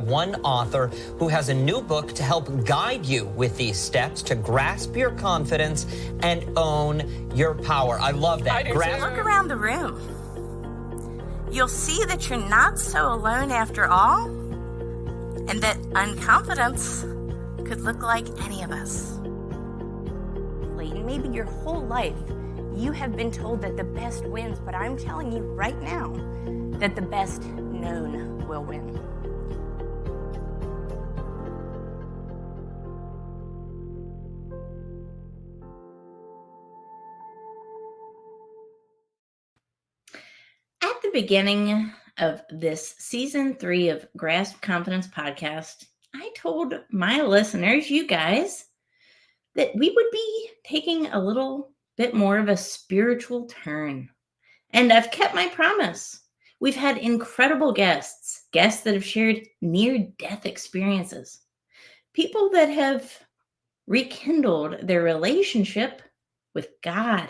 one author who has a new book to help guide you with these steps to grasp your confidence and own your power. I love that. Look around the room. You'll see that you're not so alone after all, and that unconfidence could look like any of us. Maybe your whole life you have been told that the best wins, but I'm telling you right now that the best known will win. At the beginning of this season 3 of Grasp Confidence podcast, I told my listeners, you guys, that we would be taking a little bit more of a spiritual turn. And I've kept my promise. We've had incredible guests that have shared near-death experiences, people that have rekindled their relationship with God,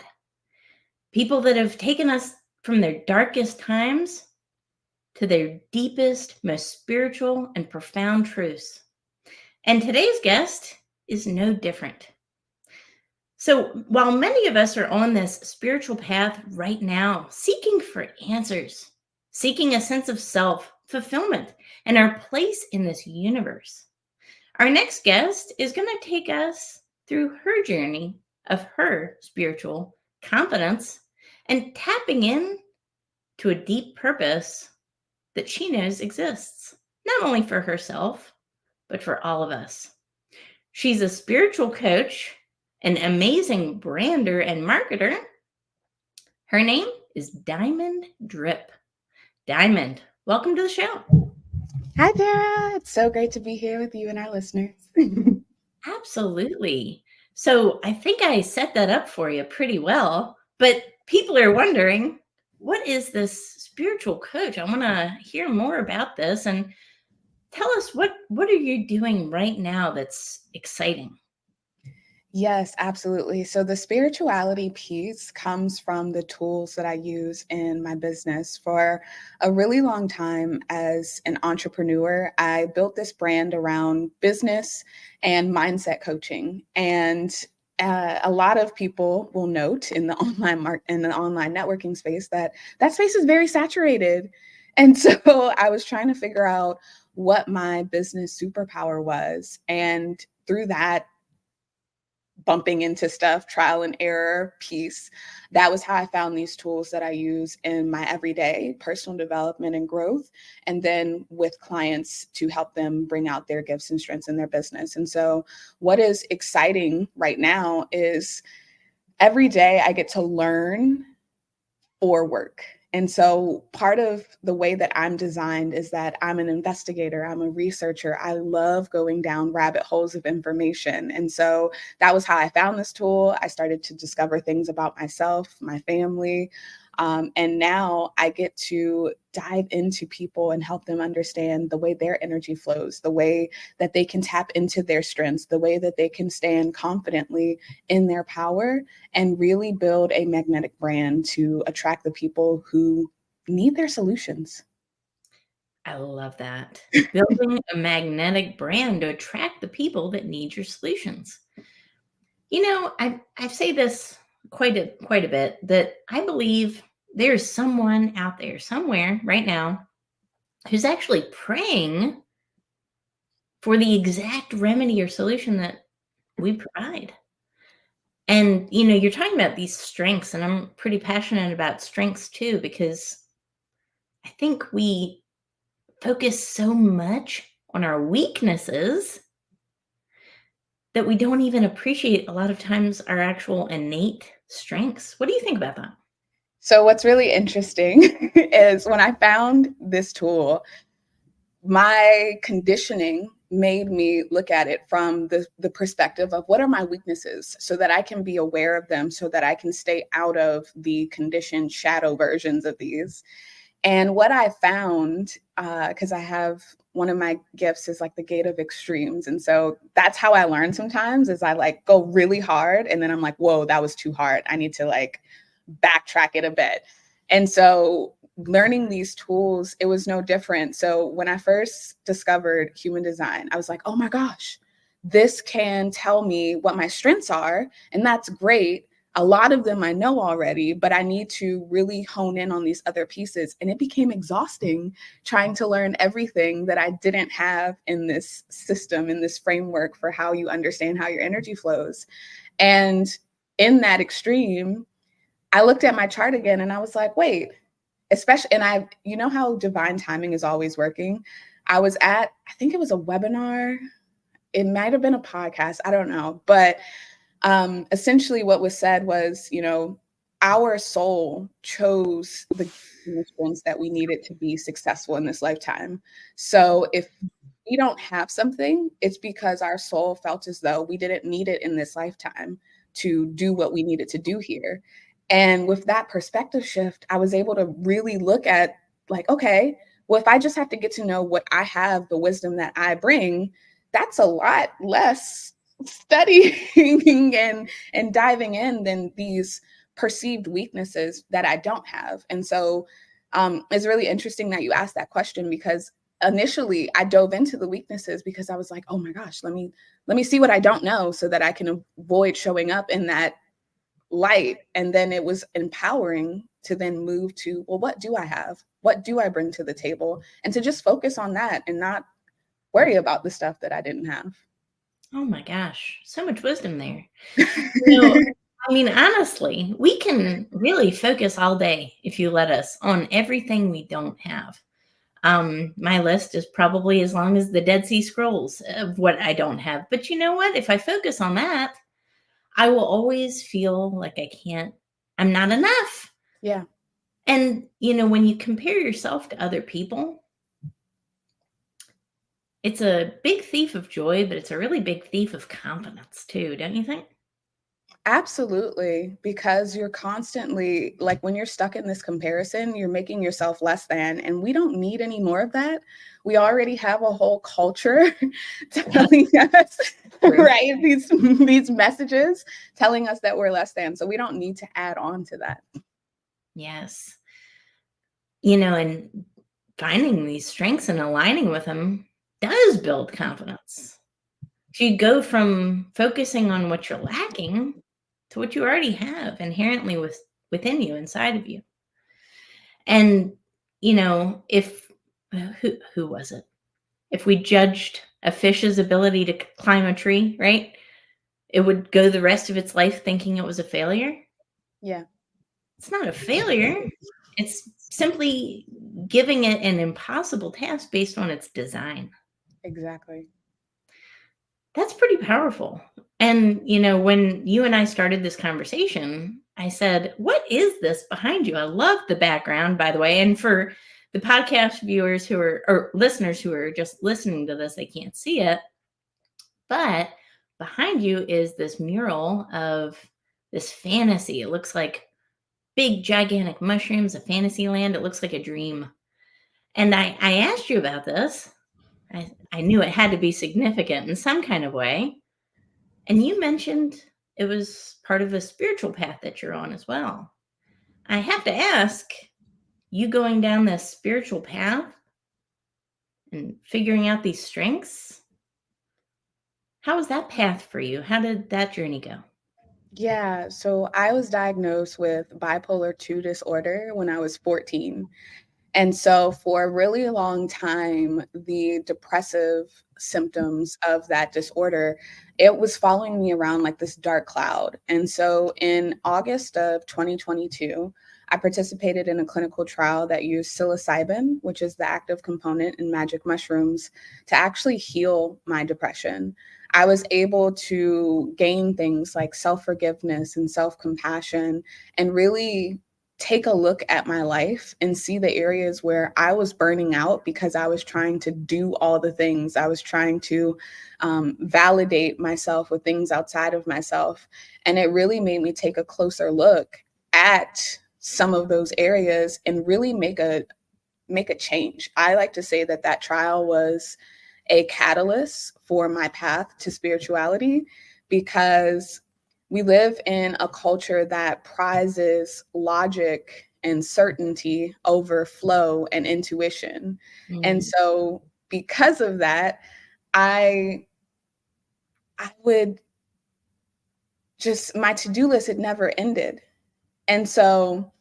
people that have taken us from their darkest times to their deepest, most spiritual and profound truths. And today's guest is no different. So while many of us are on this spiritual path right now, seeking for answers, seeking a sense of self, fulfillment, and our place in this universe, our next guest is going to take us through her journey of her spiritual confidence and tapping in to a deep purpose that she knows exists, not only for herself, but for all of us. She's a spiritual coach, an amazing brander and marketer. Her name is Diamond Drip. Diamond, welcome to the show. Hi, Tara. It's so great to be here with you and our listeners. Absolutely. So I think I set that up for you pretty well, but people are wondering, what is this spiritual coach? I want to hear more about this, and tell us what are you doing right now that's exciting? Yes, absolutely. So the spirituality piece comes from the tools that I use in my business. For a really long time as an entrepreneur, I built this brand around business and mindset coaching. And a lot of people will note in the online networking space that space is very saturated. And so I was trying to figure out what my business superpower was. And through that, bumping into stuff, trial and error piece, that was how I found these tools that I use in my everyday personal development and growth, and then with clients to help them bring out their gifts and strengths in their business. And so what is exciting right now is every day I get to learn for work. And so part of the way that I'm designed is that I'm an investigator, I'm a researcher. I love going down rabbit holes of information. And so that was how I found this tool. I started to discover things about myself, my family. And now I get to dive into people and help them understand the way their energy flows, the way that they can tap into their strengths, the way that they can stand confidently in their power and really build a magnetic brand to attract the people who need their solutions. I love that. Building a magnetic brand to attract the people that need your solutions. You know, I say this quite a bit, that I believe there's someone out there somewhere right now who's actually praying for the exact remedy or solution that we provide. And, you know, you're talking about these strengths, and I'm pretty passionate about strengths too, because I think we focus so much on our weaknesses that we don't even appreciate a lot of times our actual innate strengths. What do you think about that? So what's really interesting is when I found this tool, my conditioning made me look at it from the perspective of what are my weaknesses so that I can be aware of them, so that I can stay out of the conditioned shadow versions of these. And what I found, because I have one of my gifts is like the gate of extremes. And so that's how I learn sometimes is I like go really hard and then I'm like, whoa, that was too hard. I need to like backtrack it a bit. And so learning these tools, it was no different. So when I first discovered human design, I was like, oh my gosh, this can tell me what my strengths are. And that's great. A lot of them I know already, but I need to really hone in on these other pieces. And it became exhausting trying to learn everything that I didn't have in this system, in this framework for how you understand how your energy flows. And in that extreme, I looked at my chart again and I was like, wait, especially, and you know how divine timing is always working. I was at, I think it was a webinar. It might've been a podcast. I don't know. But essentially what was said was, you know, our soul chose the strengths that we needed to be successful in this lifetime. So if we don't have something, it's because our soul felt as though we didn't need it in this lifetime to do what we needed to do here. And with that perspective shift, I was able to really look at like, okay, well, if I just have to get to know what I have, the wisdom that I bring, that's a lot less studying and diving in than these perceived weaknesses that I don't have. And so it's really interesting that you asked that question, because initially I dove into the weaknesses because I was like, oh my gosh, let me see what I don't know so that I can avoid showing up in that light. And then it was empowering to then move to, well, what do I have? What do I bring to the table? And to just focus on that and not worry about the stuff that I didn't have. Oh my gosh, so much wisdom there. You know, I mean, honestly, we can really focus all day, if you let us, on everything we don't have. My list is probably as long as the Dead Sea Scrolls of what I don't have. But you know what? If I focus on that, I will always feel like I'm not enough. Yeah. And, you know, when you compare yourself to other people, it's a big thief of joy, but it's a really big thief of confidence too, don't you think? Absolutely, because you're constantly, like, when you're stuck in this comparison, you're making yourself less than, and we don't need any more of that. We already have a whole culture telling us, right, these messages telling us that we're less than, so we don't need to add on to that. Yes. You know, and finding these strengths and aligning with them does build confidence. If you go from focusing on what you're lacking to what you already have inherently within you, inside of you. And, you know, who was it? If we judged a fish's ability to climb a tree, right, it would go the rest of its life thinking it was a failure. Yeah. It's not a failure. It's simply giving it an impossible task based on its design. Exactly. That's pretty powerful. And, you know, when you and I started this conversation, I said, what is this behind you? I love the background, by the way. And for the podcast viewers or listeners who are just listening to this, they can't see it. But behind you is this mural of this fantasy. It looks like big, gigantic mushrooms, a fantasy land. It looks like a dream. And I asked you about this. I knew it had to be significant in some kind of way. And you mentioned it was part of a spiritual path that you're on as well. I have to ask, you going down this spiritual path and figuring out these strengths, how was that path for you? How did that journey go? Yeah, so I was diagnosed with bipolar 2 disorder when I was 14. And so for a really long time, the depressive symptoms of that disorder, it was following me around like this dark cloud. And so in August of 2022, I participated in a clinical trial that used psilocybin, which is the active component in magic mushrooms, to actually heal my depression. I was able to gain things like self-forgiveness and self-compassion and really take a look at my life and see the areas where I was burning out because I was trying to do all the things. I was trying to validate myself with things outside of myself. And it really made me take a closer look at some of those areas and really make a change. I like to say that that trial was a catalyst for my path to spirituality, because we live in a culture that prizes logic and certainty over flow and intuition. Mm. And so because of that, I would just, my to-do list, it never ended. And so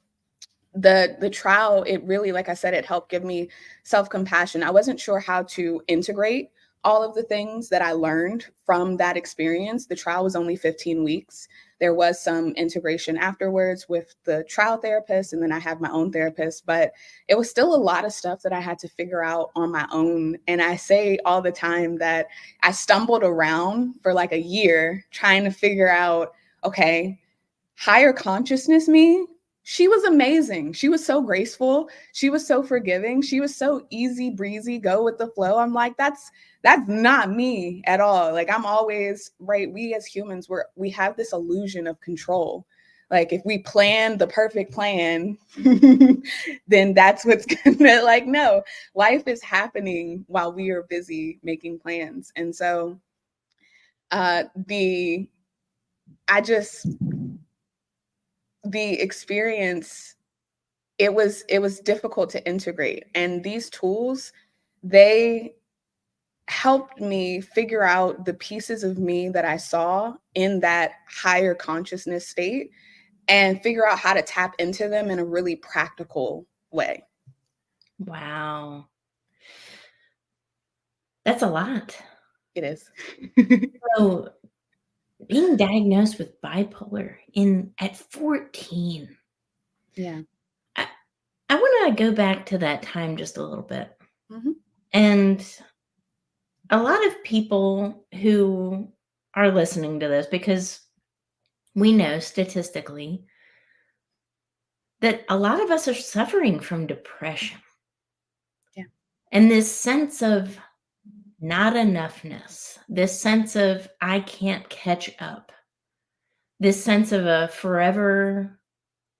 the trial, it really, like I said, it helped give me self-compassion. I wasn't sure how to integrate all of the things that I learned from that experience. The trial was only 15 weeks. There was some integration afterwards with the trial therapist, and then I have my own therapist, but it was still a lot of stuff that I had to figure out on my own. And I say all the time that I stumbled around for like a year trying to figure out, okay, higher consciousness me, she was amazing. She was so graceful. She was so forgiving. She was so easy breezy, go with the flow. I'm like, that's not me at all. Like, I'm always, right, we as humans, we have this illusion of control. Like, if we plan the perfect plan, then that's what's gonna, like, no, life is happening while we are busy making plans. And so the experience, it was difficult to integrate. And these tools, they helped me figure out the pieces of me that I saw in that higher consciousness state and figure out how to tap into them in a really practical way. Wow. That's a lot. It is. So being diagnosed with bipolar at 14. Yeah. I want to go back to that time just a little bit. Mhm. And a lot of people who are listening to this, because we know statistically that a lot of us are suffering from depression. Yeah. And this sense of not enoughness, this sense of I can't catch up, this sense of a forever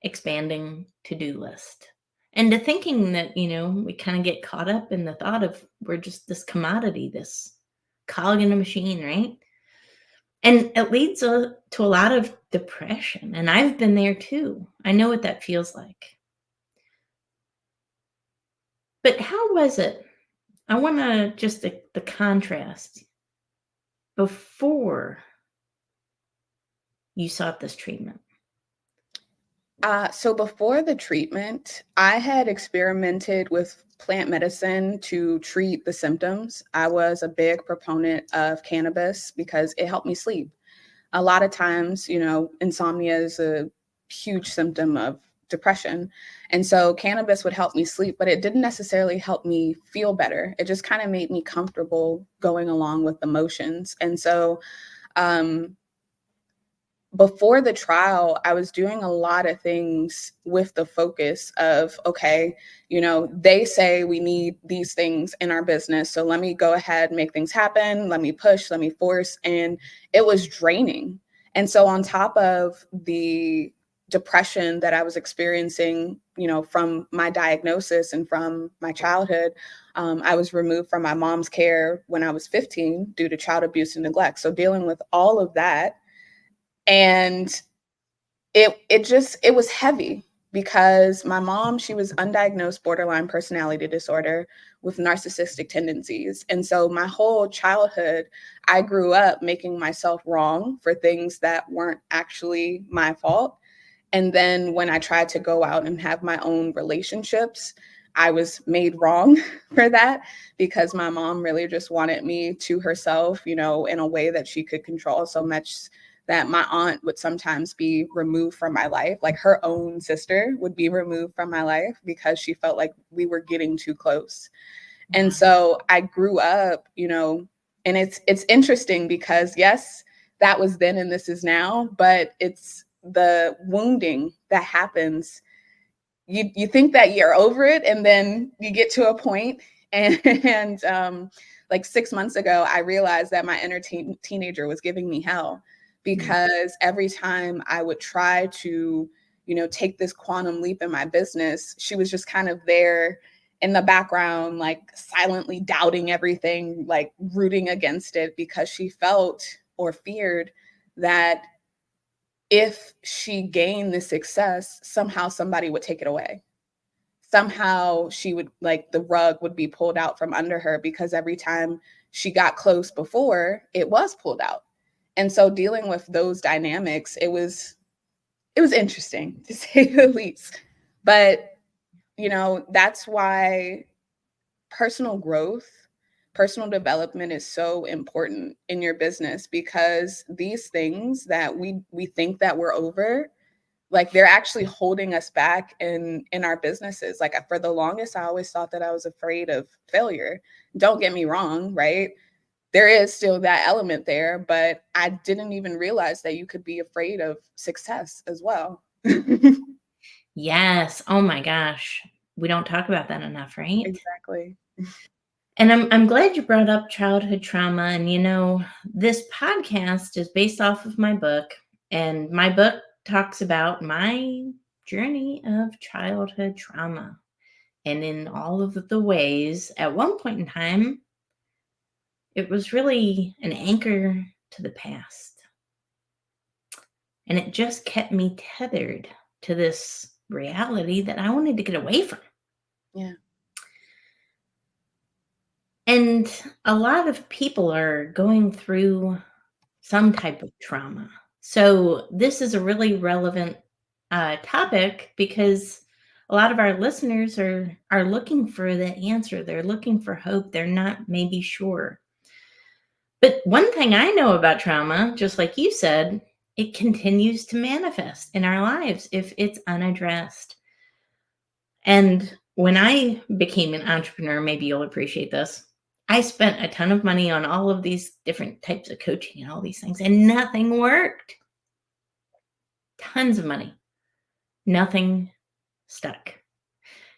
expanding to-do list. And to thinking that, we kind of get caught up in the thought of we're just this commodity, this cog in a machine, right? And it leads to a lot of depression. And I've been there too. I know what that feels like. But how was it? I want to just the contrast before you sought this treatment. So before the treatment, I had experimented with plant medicine to treat the symptoms. I was a big proponent of cannabis because it helped me sleep. A lot of times, insomnia is a huge symptom of depression. And so cannabis would help me sleep, but it didn't necessarily help me feel better. It just kind of made me comfortable going along with the motions. And so, before the trial, I was doing a lot of things with the focus of, okay, they say we need these things in our business. So let me go ahead, make things happen. Let me push, let me force. And it was draining. And so on top of the depression that I was experiencing, from my diagnosis and from my childhood, I was removed from my mom's care when I was 15 due to child abuse and neglect. So dealing with all of that, and it was heavy because my mom, she was undiagnosed borderline personality disorder with narcissistic tendencies. And so my whole childhood, I grew up making myself wrong for things that weren't actually my fault. And then when I tried to go out and have my own relationships, I was made wrong for that because my mom really just wanted me to herself, in a way that she could control so much that my aunt would sometimes be removed from my life. Like her own sister would be removed from my life because she felt like we were getting too close. And so I grew up, and it's interesting because yes, that was then and this is now, but it's the wounding that happens. You think that you're over it, and then you get to a point and like 6 months ago, I realized that my inner teenager was giving me hell. Because every time I would try to, take this quantum leap in my business, she was just kind of there in the background, like silently doubting everything, like rooting against it because she felt or feared that if she gained the success, somehow somebody would take it away. Somehow she would, like, the rug would be pulled out from under her, because every time she got close before, it was pulled out. And so dealing with those dynamics, it was interesting, to say the least. But, that's why personal growth, personal development is so important in your business, because these things that we think that we're over, like, they're actually holding us back in our businesses. Like, for the longest, I always thought that I was afraid of failure. Don't get me wrong, right? There is still that element there, but I didn't even realize that you could be afraid of success as well. Yes. Oh my gosh. We don't talk about that enough, right? Exactly. And I'm glad you brought up childhood trauma. And this podcast is based off of my book, and my book talks about my journey of childhood trauma. And in all of the ways, at one point in time, it was really an anchor to the past. And it just kept me tethered to this reality that I wanted to get away from. Yeah. And a lot of people are going through some type of trauma. So this is a really relevant topic, because a lot of our listeners are looking for the answer. They're looking for hope. They're not maybe sure. But one thing I know about trauma, just like you said, it continues to manifest in our lives if it's unaddressed. And when I became an entrepreneur, maybe you'll appreciate this, I spent a ton of money on all of these different types of coaching and all these things, and nothing worked. Tons of money. Nothing stuck.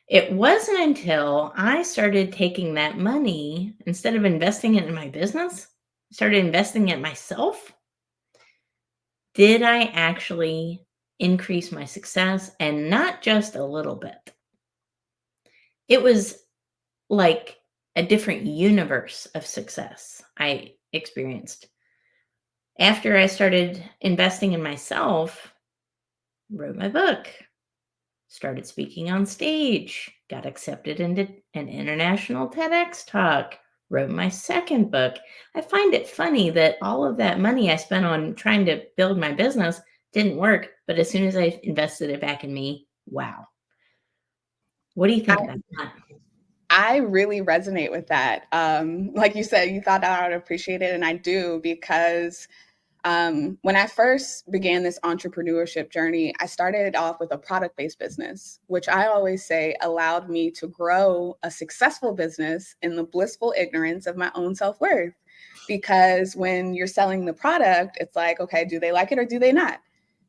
It wasn't until I started taking that money, instead of investing it in my business, started investing it in myself, did I actually increase my success, and not just a little bit. It was like a different universe of success I experienced. After I started investing in myself, wrote my book, started speaking on stage, got accepted into an international TEDx talk, wrote my second book. I find it funny that all of that money I spent on trying to build my business didn't work, but as soon as I invested it back in me, wow. What do you think about that? I really resonate with that. Like you said, you thought I would appreciate it, and I do, because when I first began this entrepreneurship journey, I started off with a product-based business, which I always say allowed me to grow a successful business in the blissful ignorance of my own self-worth. Because when you're selling the product, it's like, okay, do they like it or do they not?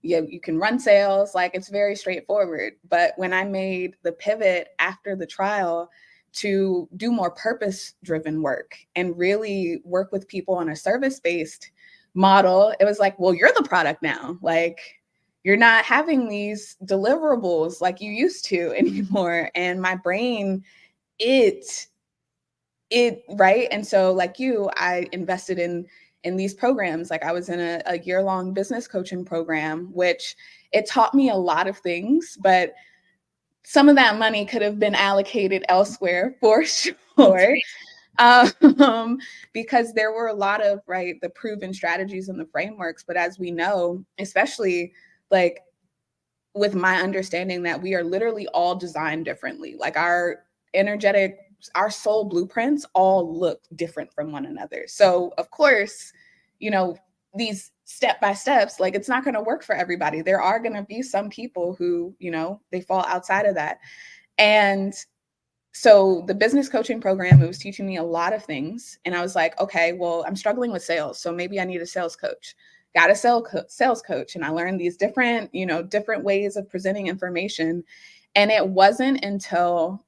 You can run sales, like, it's very straightforward. But when I made the pivot after the trial to do more purpose-driven work and really work with people on a service-based model, it was like, well, you're the product now. Like, you're not having these deliverables like you used to anymore. And my brain, it right. And so, like you, I invested in these programs. Like, I was in a year-long business coaching program, which it taught me a lot of things, but some of that money could have been allocated elsewhere for sure. Because there were a lot of, right, the proven strategies and the frameworks. But as we know, especially like with my understanding that we are literally all designed differently, like our soul blueprints all look different from one another. So of course, these step-by-steps, like, it's not going to work for everybody. There are going to be some people who, they fall outside of that. And so the business coaching program, it was teaching me a lot of things. And I was like, okay, well, I'm struggling with sales, so maybe I need a sales coach. Got a sales coach. And I learned these different ways of presenting information. And it wasn't until,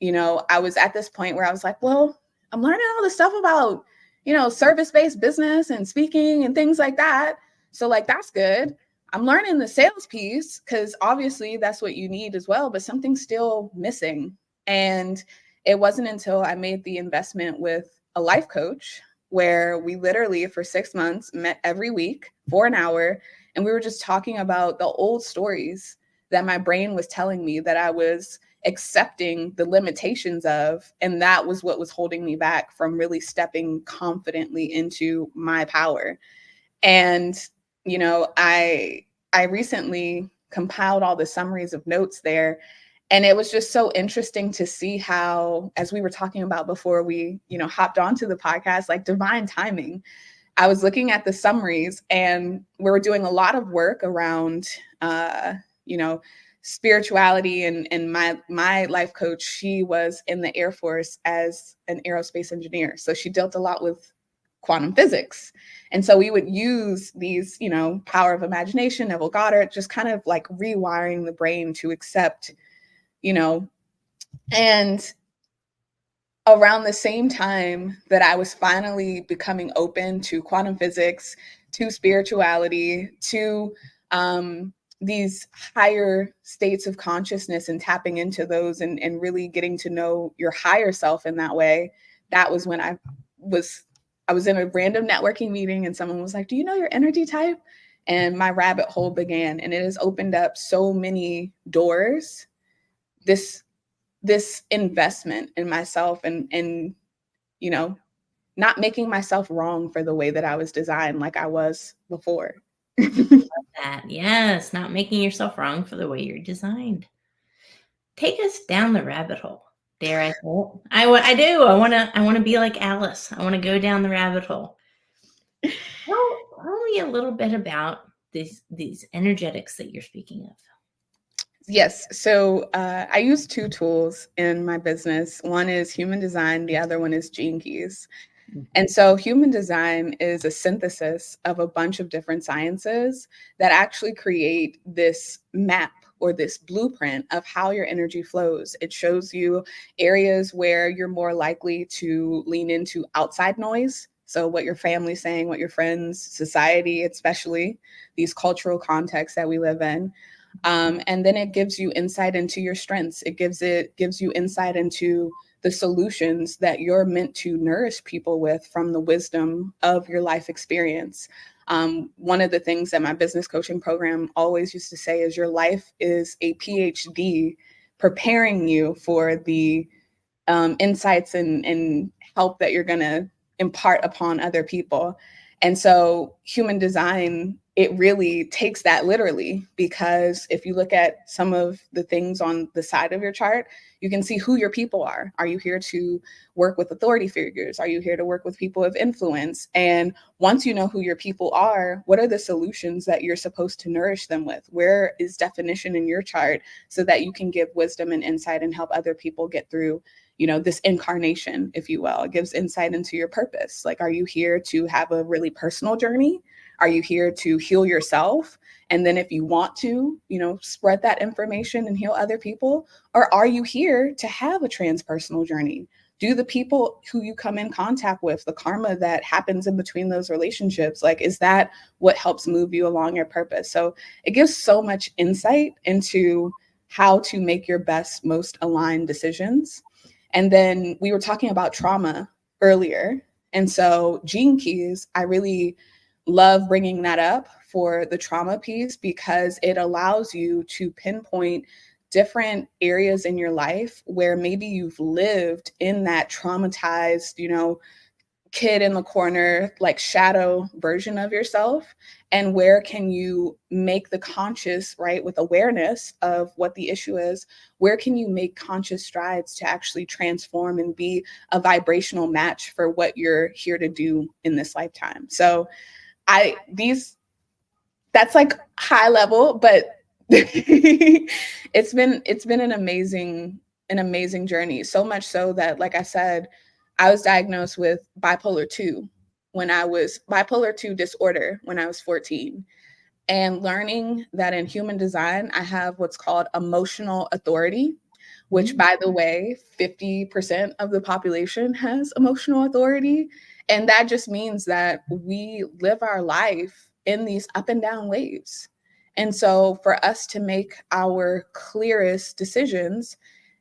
I was at this point where I was like, well, I'm learning all this stuff about, service-based business and speaking and things like that. So, like, that's good. I'm learning the sales piece, because obviously that's what you need as well, but something's still missing. And it wasn't until I made the investment with a life coach, where we literally for 6 months met every week for an hour And we were just talking about the old stories that my brain was telling me that I was accepting the limitations of, and that was what was holding me back from really stepping confidently into my power. And, you know, I recently compiled all the summaries of notes there. And it was just so interesting to see how, as we were talking about before we, you know, hopped onto the podcast, like divine timing. I was looking at the summaries, and we were doing a lot of work around, you know, spirituality, and my life coach, she was in the Air Force as an aerospace engineer. So she dealt a lot with quantum physics. And so we would use these, you know, power of imagination, Neville Goddard, just kind of like rewiring the brain to accept, you know, and around the same time that I was finally becoming open to quantum physics, to spirituality, to these higher states of consciousness and tapping into those, and really getting to know your higher self in that way, that was when I was in a random networking meeting, and someone was like, "Do you know your energy type?" And my rabbit hole began, and it has opened up so many doors. This investment in myself, and you know, not making myself wrong for the way that I was designed like I was before. That, yes, not making yourself wrong for the way you're designed. Take us down the rabbit hole. Dare I say it? I do. I want to be like Alice. I want to go down the rabbit hole. Tell me a little bit about these energetics that you're speaking of. Yes. So I use two tools in my business. One is human design. The other one is Gene Keys. And so human design is a synthesis of a bunch of different sciences that actually create this map or this blueprint of how your energy flows. It shows you areas where you're more likely to lean into outside noise. So what your family's saying, what your friends, society, especially these cultural contexts that we live in. And then it gives you insight into your strengths. It gives you insight into the solutions that you're meant to nourish people with from the wisdom of your life experience. One of the things that my business coaching program always used to say is your life is a PhD preparing you for the insights and help that you're going to impart upon other people. And so human design, it really takes that literally, because if you look at some of the things on the side of your chart, you can see who your people are. Are you here to work with authority figures? Are you here to work with people of influence? And once you know who your people are, what are the solutions that you're supposed to nourish them with? Where is definition in your chart so that you can give wisdom and insight and help other people get through, you know, this incarnation, if you will? It gives insight into your purpose. Like, are you here to have a really personal journey? Are you here to heal yourself? And then if you want to, you know, spread that information and heal other people? Or are you here to have a transpersonal journey? Do the people who you come in contact with, the karma that happens in between those relationships, like, is that what helps move you along your purpose? So it gives so much insight into how to make your best, most aligned decisions. And then we were talking about trauma earlier. And so Gene Keys, I really love bringing that up for the trauma piece, because it allows you to pinpoint different areas in your life where maybe you've lived in that traumatized, you know, kid in the corner, like shadow version of yourself. And where can you make the conscious, right, with awareness of what the issue is, where can you make conscious strides to actually transform and be a vibrational match for what you're here to do in this lifetime? So that's like high level, but it's been an amazing journey. So much so that, like I said, I was diagnosed with bipolar 2 bipolar 2 disorder when I was 14. And learning that in human design, I have what's called emotional authority, which, by the way, 50% of the population has emotional authority. And that just means that we live our life in these up and down waves. And so for us to make our clearest decisions,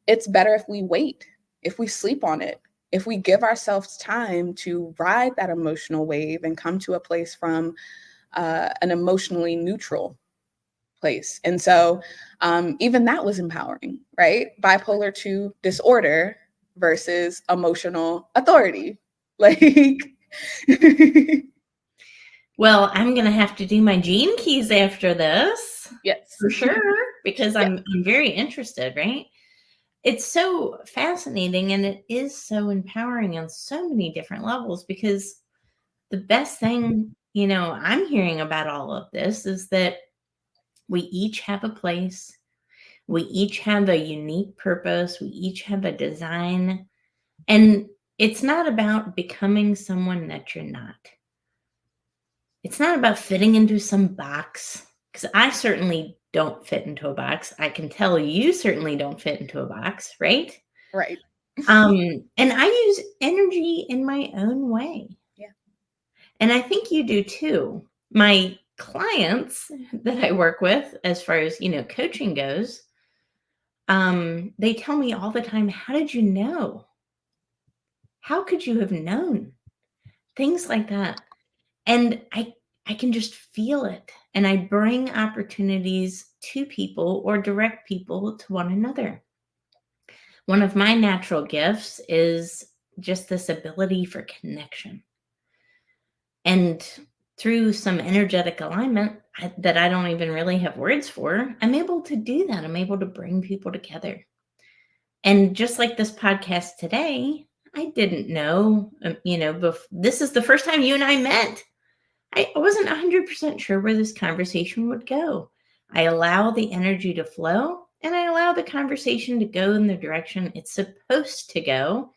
it's better if we wait, if we sleep on it, if we give ourselves time to ride that emotional wave and come to a place from an emotionally neutral place. And so even that was empowering, right? Bipolar 2 disorder versus emotional authority. Like, Well, I'm going to have to do my gene keys after this. yes. For sure, because I'm very interested, right? It's so fascinating and it is so empowering on so many different levels, because the best thing, I'm hearing about all of this is that we each have a place. We each have a unique purpose. We each have a design. And it's not about becoming someone that you're not. It's not about fitting into some box, because I certainly don't fit into a box. I can tell you certainly don't fit into a box, right? Right. And I use energy in my own way. Yeah. And I think you do too. My clients that I work with, as far as, coaching goes, they tell me all the time, how did you know? How could you have known? Things like that. And I can just feel it. And I bring opportunities to people or direct people to one another. One of my natural gifts is just this ability for connection. And through some energetic alignment that I don't even really have words for, I'm able to do that. I'm able to bring people together. And just like this podcast today, I didn't know, this is the first time you and I met. I wasn't 100% sure where this conversation would go. I allow the energy to flow, and I allow the conversation to go in the direction it's supposed to go,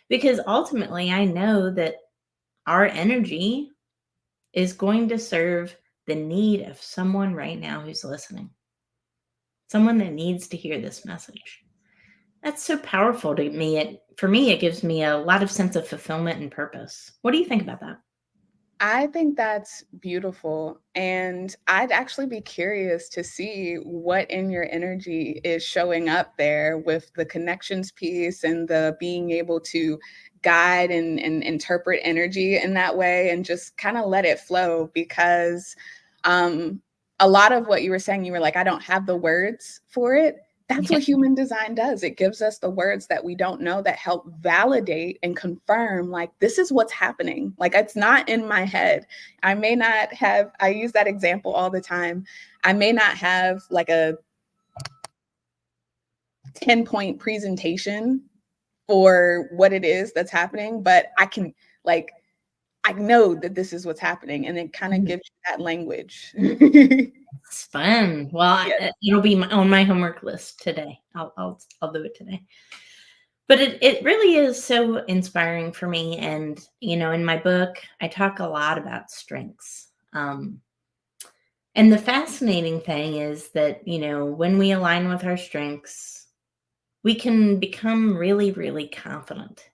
because ultimately I know that our energy is going to serve the need of someone right now who's listening, someone that needs to hear this message. That's so powerful to me. For me, it gives me a lot of sense of fulfillment and purpose. What do you think about that? I think that's beautiful. And I'd actually be curious to see what in your energy is showing up there with the connections piece and the being able to guide and interpret energy in that way and just kind of let it flow. Because a lot of what you were saying, you were like, I don't have the words for it. That's what human design does. It gives us the words that we don't know that help validate and confirm, like, this is what's happening. Like, it's not in my head. I may not have, I use that example all the time. I may not have like a 10-point presentation for what it is that's happening, but I can, like, I know that this is what's happening. And it kind of gives you that language. It's fun. Well, it'll be on my homework list today. I'll do it today. But it really is so inspiring for me. And, in my book, I talk a lot about strengths. And the fascinating thing is that, when we align with our strengths, we can become really, really confident.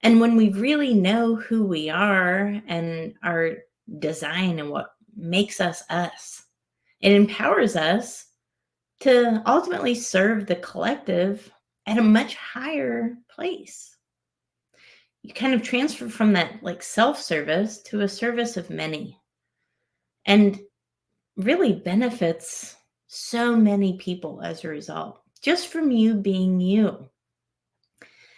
And when we really know who we are and our design and what makes us us, it empowers us to ultimately serve the collective at a much higher place. You kind of transfer from that like self-service to a service of many, and really benefits so many people as a result, just from you being you.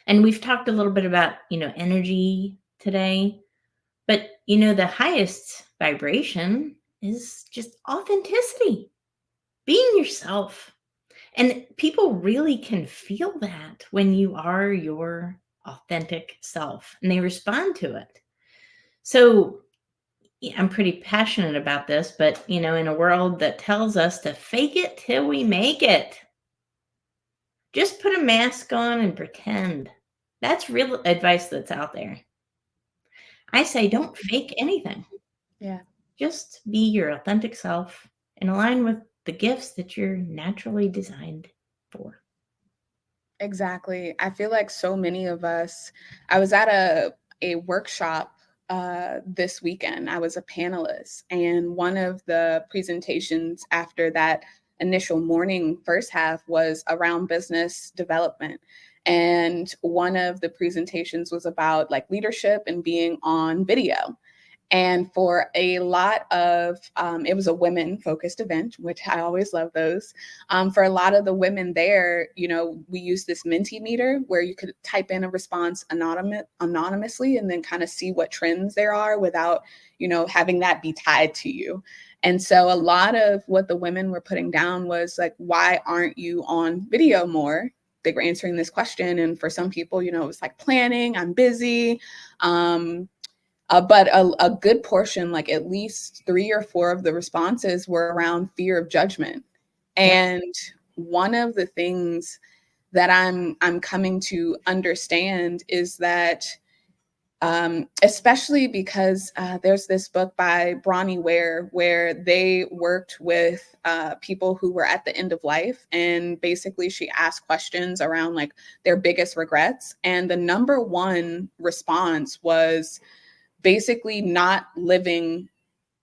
And we've talked a little bit about, energy today, but, the highest vibration is just authenticity, being yourself. And people really can feel that when you are your authentic self, and they respond to it. So I'm pretty passionate about this, but, in a world that tells us to fake it till we make it, just put a mask on and pretend. That's real advice that's out there. I say don't fake anything. Yeah. Just be your authentic self and align with the gifts that you're naturally designed for. Exactly. I feel like so many of us, I was at a workshop this weekend. I was a panelist, and one of the presentations after that initial morning first half was around business development. And one of the presentations was about like leadership and being on video. And for a lot of, it was a women focused event, which I always love those. For a lot of the women there, you know, we used this Mentimeter where you could type in a response anonymously and then kind of see what trends there are without, you know, having that be tied to you. And so a lot of what the women were putting down was like, why aren't you on video more? They were answering this question. And for some people, you know, it was like planning, I'm busy. But a good portion, like at least 3 or 4 of the responses were around fear of judgment. And one of the things that I'm coming to understand is that, especially because there's this book by Bronnie Ware where they worked with people who were at the end of life. And basically she asked questions around like their biggest regrets. And the number one response was basically not living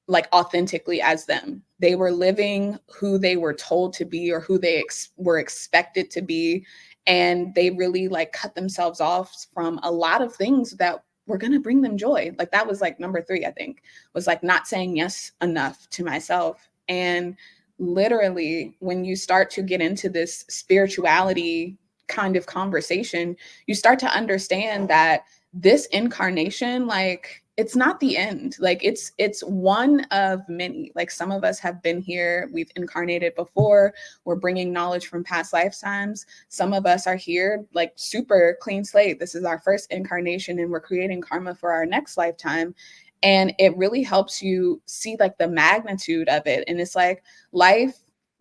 like authentically as them. They were living who they were told to be or who they were expected to be. And they really like cut themselves off from a lot of things that were going to bring them joy. Like that was like number 3, I think, was like not saying yes enough to myself. And literally when you start to get into this spirituality kind of conversation, you start to understand that this incarnation, like it's not the end. Like it's one of many. Like some of us have been here, we've incarnated before, we're bringing knowledge from past lifetimes. Some of us are here like super clean slate. This is our first incarnation and we're creating karma for our next lifetime. And it really helps you see like the magnitude of it. And it's like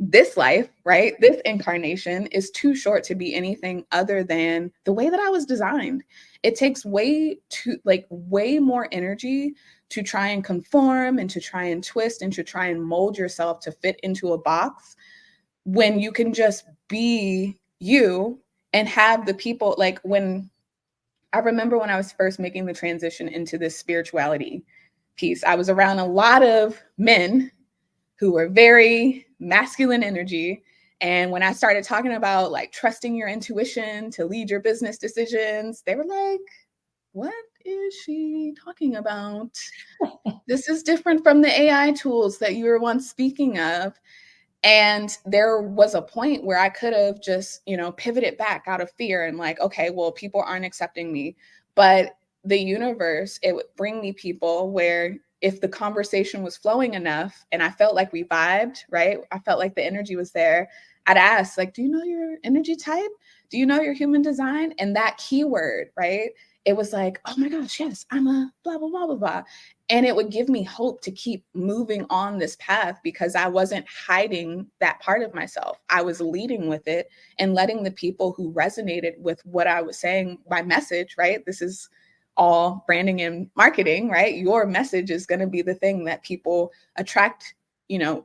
this life, right? This incarnation is too short to be anything other than the way that I was designed. It takes way more energy to try and conform and to try and twist and to try and mold yourself to fit into a box when you can just be you and have the people. Like when I remember when I was first making the transition into this spirituality piece, I was around a lot of men who were very masculine energy. And when I started talking about like trusting your intuition to lead your business decisions, they were like, what is she talking about? This is different from the AI tools that you were once speaking of. And there was a point where I could have just, you know, pivoted back out of fear and like, okay, well, people aren't accepting me. But the universe, it would bring me people where if the conversation was flowing enough and I felt like we vibed, right? I felt like the energy was there. I'd ask like, do you know your energy type? Do you know your human design? And that keyword, right? It was like, oh my gosh, yes, I'm a blah, blah, blah, blah, blah. And it would give me hope to keep moving on this path because I wasn't hiding that part of myself. I was leading with it and letting the people who resonated with what I was saying, my message, right? This is all branding and marketing, right? Your message is going to be the thing that people attract, you know,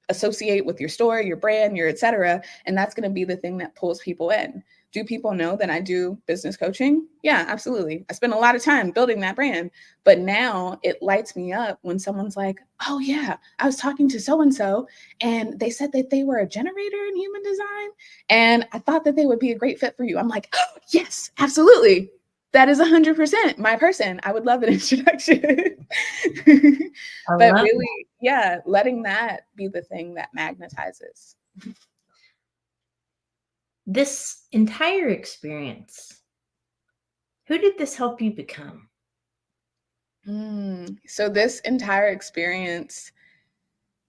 associate with your store, your brand, your et cetera. And that's going to be the thing that pulls people in. Do people know that I do business coaching? Yeah, absolutely. I spend a lot of time building that brand, but now it lights me up when someone's like, oh yeah, I was talking to so-and-so and they said that they were a generator in human design. And I thought that they would be a great fit for you. I'm like, oh yes, absolutely. That is 100% my person. I would love an introduction. But really, yeah, letting that be the thing that magnetizes. This entire experience, who did this help you become? So this entire experience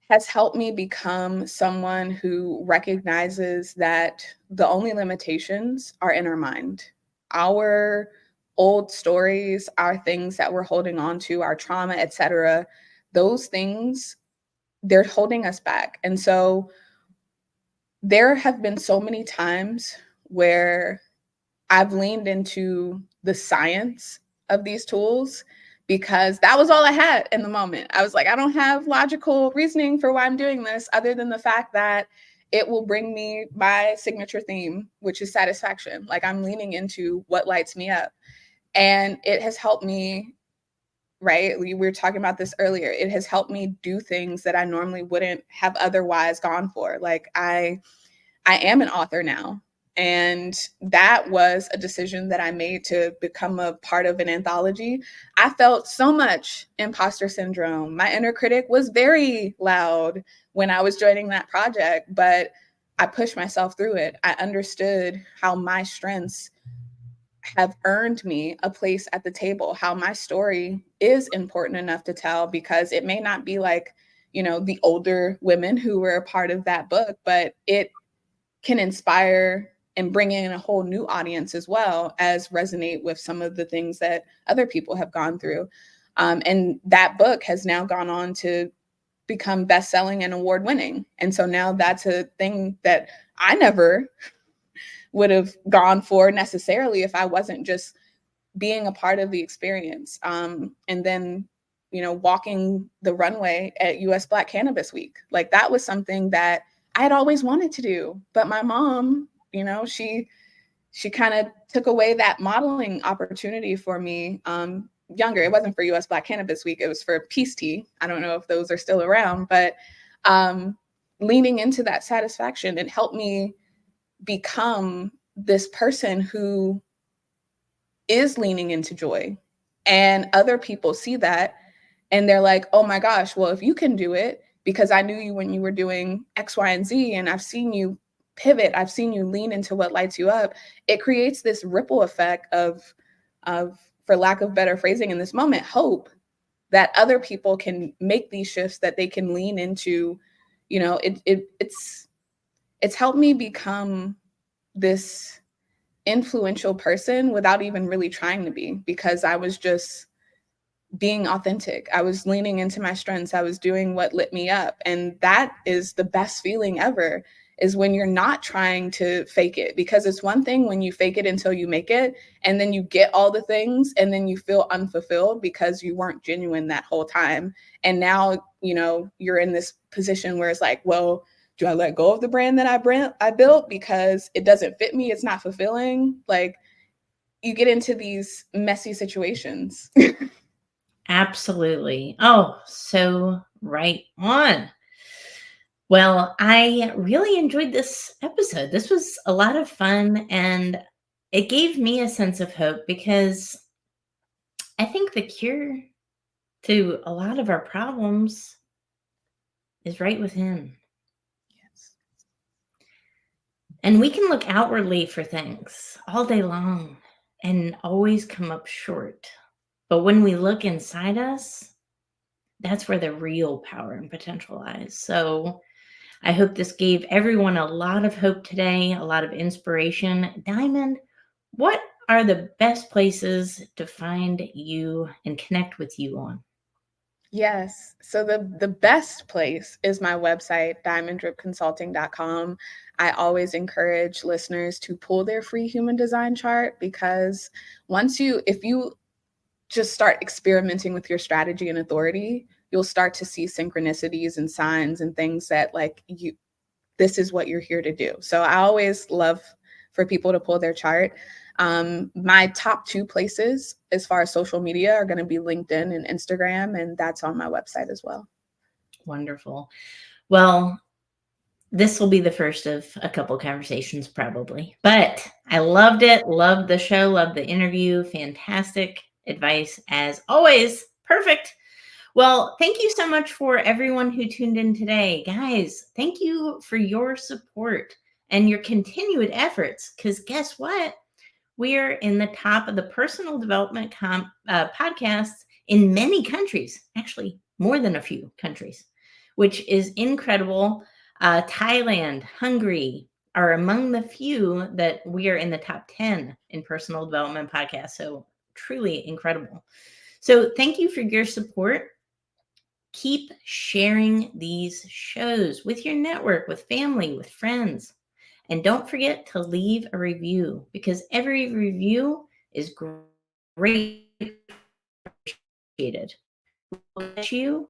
has helped me become someone who recognizes that the only limitations are in our mind. Our old stories, our things that we're holding on to, our trauma, et cetera, those things, they're holding us back. And so there have been so many times where I've leaned into the science of these tools because that was all I had in the moment. I was like, I don't have logical reasoning for why I'm doing this other than the fact that it will bring me my signature theme, which is satisfaction. Like I'm leaning into what lights me up. And it has helped me, right? We were talking about this earlier. It has helped me do things that I normally wouldn't have otherwise gone for. Like I am an author now. And that was a decision that I made to become a part of an anthology. I felt so much imposter syndrome. My inner critic was very loud when I was joining that project, but I pushed myself through it. I understood how my strengths have earned me a place at the table, how my story is important enough to tell, because it may not be like, the older women who were a part of that book, but it can inspire and bring in a whole new audience as well as resonate with some of the things that other people have gone through. And that book has now gone on to become best-selling and award-winning. And so now that's a thing that I never would have gone for necessarily if I wasn't just being a part of the experience. And then, walking the runway at US Black Cannabis Week, like that was something that I had always wanted to do. But my mom, she kind of took away that modeling opportunity for me. Younger, it wasn't for US Black Cannabis Week, it was for Peace Tea. I don't know if those are still around, but leaning into that satisfaction, it helped me become this person who is leaning into joy. And other people see that and they're like, oh my gosh, well, if you can do it, because I knew you when you were doing X, Y, and Z, and I've seen you pivot, I've seen you lean into what lights you up. It creates this ripple effect of, for lack of better phrasing in this moment, hope that other people can make these shifts, that they can lean into. It's helped me become this influential person without even really trying to be, because I was just being authentic. I was leaning into my strengths. I was doing what lit me up. And that is the best feeling ever, is when you're not trying to fake it, because it's one thing when you fake it until you make it, and then you get all the things and then you feel unfulfilled because you weren't genuine that whole time. And now, you're in this position where it's like, well, do I let go of the brand that I built because it doesn't fit me? It's not fulfilling. Like, you get into these messy situations. Absolutely. Oh, so right on. Well, I really enjoyed this episode. This was a lot of fun, and it gave me a sense of hope, because I think the cure to a lot of our problems is right within. Yes. And we can look outwardly for things all day long and always come up short. But when we look inside us, that's where the real power and potential lies. So I hope this gave everyone a lot of hope today, a lot of inspiration. Diamond, what are the best places to find you and connect with you on? Yes. So the best place is my website, diamonddripconsulting.com. I always encourage listeners to pull their free human design chart, because if you just start experimenting with your strategy and authority, you'll start to see synchronicities and signs and things that this is what you're here to do. So I always love for people to pull their chart. My top 2 places as far as social media are going to be LinkedIn and Instagram, and that's on my website as well. Wonderful. Well, this will be the first of a couple conversations probably, but I loved it. Loved the show. Loved the interview. Fantastic advice as always. Perfect. Well, thank you so much for everyone who tuned in today. Guys, thank you for your support and your continued efforts, because guess what? We're in the top of the personal development podcasts in many countries, actually more than a few countries, which is incredible. Thailand, Hungary are among the few that we are in the top 10 in personal development podcasts. So truly incredible. So thank you for your support. Keep sharing these shows with your network, with family, with friends. And don't forget to leave a review, because every review is great appreciated. We'll catch you